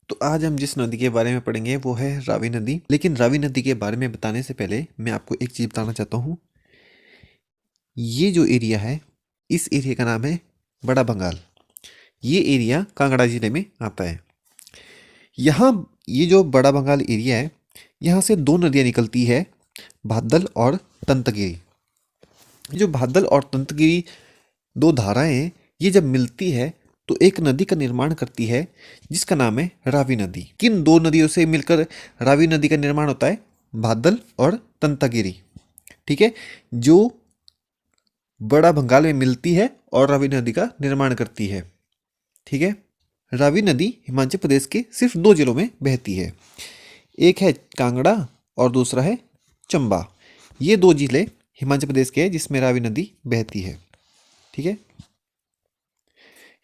तो आज हम जिस नदी के बारे में पढ़ेंगे वो है रावी नदी। लेकिन रावी नदी के बारे में बताने से पहले मैं आपको एक चीज़ बताना चाहता हूँ। ये जो एरिया है, इस एरिया का नाम है बड़ा बंगाल। ये एरिया कांगड़ा जिले में आता है। यहाँ ये जो बड़ा बंगाल एरिया है, यहाँ से दो नदियाँ निकलती है, भादल और तंतगिरी। ये जो भादल और तंतगिरी दो धाराएं हैं, ये जब मिलती है तो एक नदी का निर्माण करती है जिसका नाम है रावी नदी। किन दो नदियों से मिलकर रावी नदी का निर्माण होता है? भादल और तंतागिरी। ठीक है, जो बड़ा बंगाल में मिलती है और रावी नदी का निर्माण करती है। ठीक है, रावी नदी हिमाचल प्रदेश के सिर्फ दो जिलों में बहती है। एक है कांगड़ा और दूसरा है चंबा। ये दो जिले हिमाचल प्रदेश के हैं जिसमें रावी नदी बहती है। ठीक है,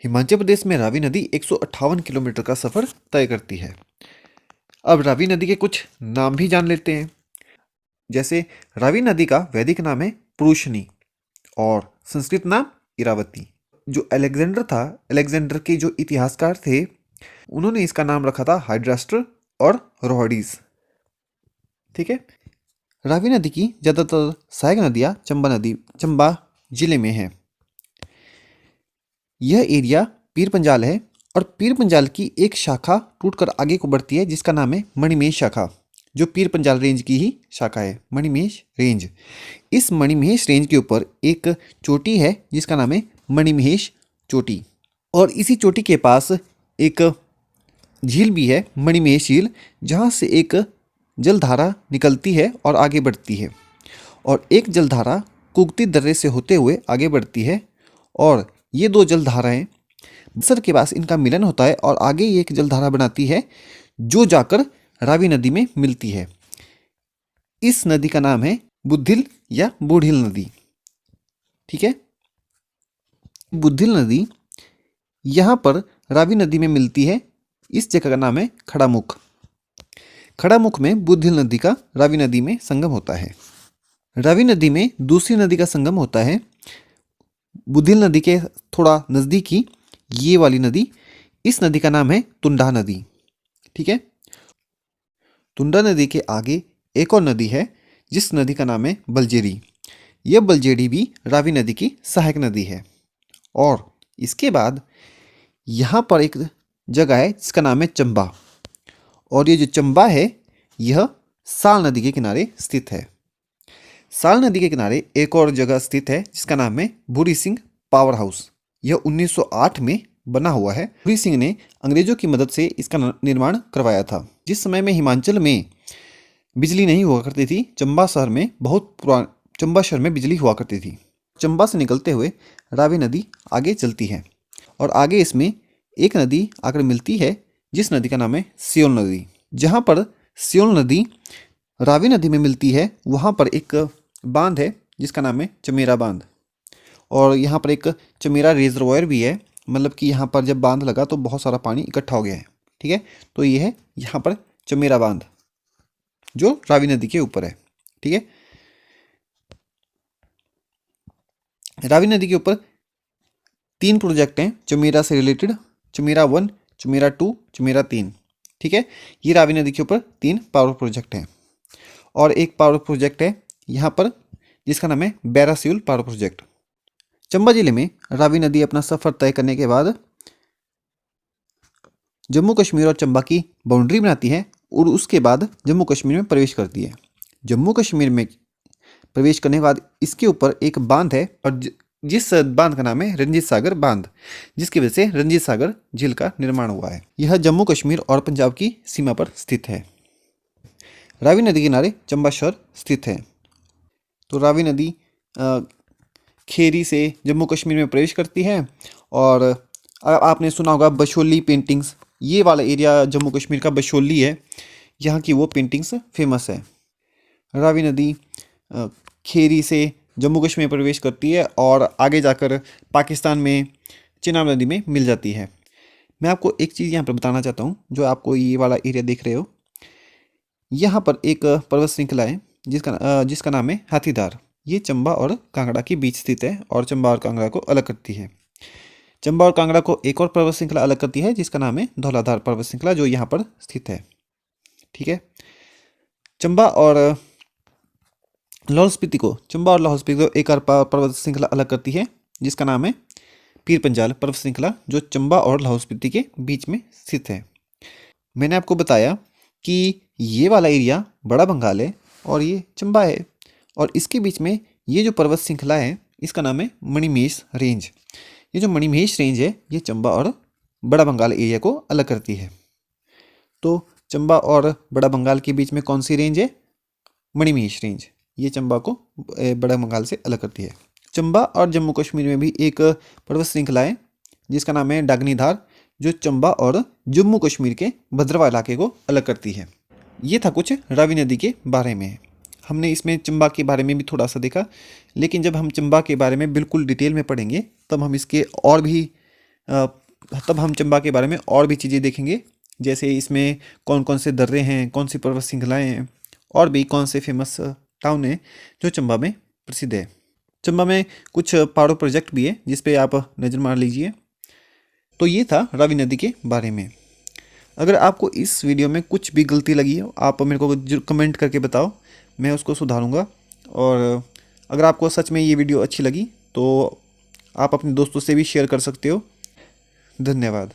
हिमाचल प्रदेश में रावी नदी 158 किलोमीटर का सफर तय करती है। अब रावी नदी के कुछ नाम भी जान लेते हैं। जैसे रावी नदी का वैदिक नाम है पुरुषनी और संस्कृत नाम इरावती। जो अलेक्जेंडर के जो इतिहासकार थे, उन्होंने इसका नाम रखा था हाइड्रास्टर और रोहडीज। ठीक है, रावी नदी की ज़्यादातर सहायक नदियाँ चंबा जिले में है। यह एरिया पीर पंजाल है और पीर पंजाल की एक शाखा टूटकर आगे को बढ़ती है जिसका नाम है मणिमहेश शाखा, जो पीर पंजाल रेंज की ही शाखा है, मणिमहेश रेंज। इस मणिमहेश रेंज के ऊपर एक चोटी है जिसका नाम है मणिमहेश चोटी, और इसी चोटी के पास एक झील भी है, मणिमहेश झील, जहाँ से एक जलधारा निकलती है और आगे बढ़ती है, और एक जलधारा कुगती दर्रे से होते हुए आगे बढ़ती है, और ये दो जलधाराएं बसर के पास इनका मिलन होता है और आगे ये एक जलधारा बनाती है जो जाकर रावी नदी में मिलती है। इस नदी का नाम है बुद्धिल या बूढ़िल नदी। ठीक है, बुद्धिल नदी यहाँ पर रावी नदी में मिलती है। इस जगह का नाम है खड़ामुख। खड़ामुख में बुद्धिल नदी का रावी नदी में संगम होता है। रावी नदी में दूसरी नदी का संगम होता है बुद्धिल नदी के थोड़ा नज़दीकी ये वाली नदी। इस नदी का नाम है तुंडा नदी। ठीक है, तुंडा नदी के आगे एक और नदी है जिस नदी का नाम है बलजेड़ी। यह बलजेड़ी भी रावी नदी की सहायक नदी है। और इसके बाद यहाँ पर एक जगह है जिसका नाम है चंबा, और ये जो चंबा है यह साल नदी के किनारे स्थित है। साल नदी के किनारे एक और जगह स्थित है जिसका नाम है भूरी सिंह पावर हाउस। यह 1908 में बना हुआ है। भूरी सिंह ने अंग्रेजों की मदद से इसका निर्माण करवाया था। जिस समय में हिमाचल में बिजली नहीं हुआ करती थी, चंबा शहर में बिजली हुआ करती थी। चंबा से निकलते हुए रावी नदी आगे चलती है और आगे इसमें एक नदी आकर मिलती है जिस नदी का नाम है सियोल नदी। जहाँ पर सियोल नदी रावी नदी में मिलती है वहाँ पर एक बांध है जिसका नाम है चमेरा बांध, और यहाँ पर एक चमेरा रिजर्वायर भी है। मतलब कि यहाँ पर जब बांध लगा तो बहुत सारा पानी इकट्ठा हो गया है। ठीक है, तो ये है यहाँ पर चमेरा बांध जो रावी नदी के ऊपर है। ठीक है, रावी नदी के ऊपर 3 प्रोजेक्ट हैं चमेरा से रिलेटेड, चमेरा 1, चमेरा 2, चमेरा 3। ठीक है, ये रावी नदी के ऊपर 3 पावर प्रोजेक्ट हैं। और एक पावर प्रोजेक्ट है यहाँ पर जिसका नाम है बैरासियुल पावर प्रोजेक्ट। चंबा जिले में रावी नदी अपना सफ़र तय करने के बाद जम्मू कश्मीर और चंबा की बाउंड्री बनाती है और उसके बाद जम्मू कश्मीर में प्रवेश करती है। जम्मू कश्मीर में प्रवेश करने के बाद इसके ऊपर एक बांध है, और जिस बांध का नाम है रंजीत सागर बांध, जिसकी वजह से रंजीत सागर झील का निर्माण हुआ है। यह जम्मू कश्मीर और पंजाब की सीमा पर स्थित है। रावी नदी किनारे चंबा शहर स्थित है। तो रावी नदी खेरी से जम्मू कश्मीर में प्रवेश करती है। और आपने सुना होगा बशोली पेंटिंग्स, ये वाला एरिया जम्मू कश्मीर का बशोली है, यहाँ की वो पेंटिंग्स फेमस है। रावी नदी खेरी से जम्मू कश्मीर में प्रवेश करती है और आगे जाकर पाकिस्तान में चिनाब नदी में मिल जाती है। मैं आपको एक चीज़ यहाँ पर बताना चाहता हूँ, जो आपको ये वाला एरिया देख रहे हो, यहाँ पर एक पर्वत श्रृंखला है जिसका नाम है हाथीदार। ये चंबा और कांगड़ा के बीच स्थित है और चंबा और कांगड़ा को अलग करती है। चंबा और कांगड़ा को एक और पर्वत श्रृंखला अलग करती है जिसका नाम है धौलाधार पर्वत श्रृंखला, जो यहाँ पर स्थित है। ठीक है। चंबा और लाहौल स्पीति को एक और पर्वत श्रृंखला अलग करती है जिसका नाम है पीर पंजाल पर्वत श्रृंखला, जो चंबा और लाहौल स्पीति के बीच में स्थित है। मैंने आपको बताया कि ये वाला एरिया बड़ा बंगाल है और ये चंबा है, और इसके बीच में ये जो पर्वत श्रृंखला है इसका नाम है मणिमहेश रेंज। ये जो मणिमहेश रेंज है ये चंबा और बड़ा बंगाल एरिया को अलग करती है। तो चंबा और बड़ा बंगाल के बीच में कौन सी रेंज है? मणिमहेश रेंज। ये चंबा को बड़ा बंगाल से अलग करती है। चंबा और जम्मू कश्मीर में भी एक पर्वत श्रृंखला है जिसका नाम है डागनीधार, जो चंबा और जम्मू कश्मीर के भद्रवाह इलाके को अलग करती है। ये था कुछ रावी नदी के बारे में। हमने इसमें चंबा के बारे में भी थोड़ा सा देखा, लेकिन जब हम चंबा के बारे में बिल्कुल डिटेल में पढ़ेंगे तब हम चंबा के बारे में और भी चीज़ें देखेंगे, जैसे इसमें कौन कौन से दर्रे हैं, कौन सी पर्वत श्रृंखलाएँ हैं, और भी कौन से फेमस टाउन है जो चंबा में प्रसिद्ध है। चंबा में कुछ पहाड़ों प्रोजेक्ट भी है जिस पे आप नज़र मार लीजिए। तो ये था रावी नदी के बारे में। अगर आपको इस वीडियो में कुछ भी गलती लगी हो आप मेरे को कमेंट करके बताओ, मैं उसको सुधारूंगा। और अगर आपको सच में ये वीडियो अच्छी लगी तो आप अपने दोस्तों से भी शेयर कर सकते हो। धन्यवाद।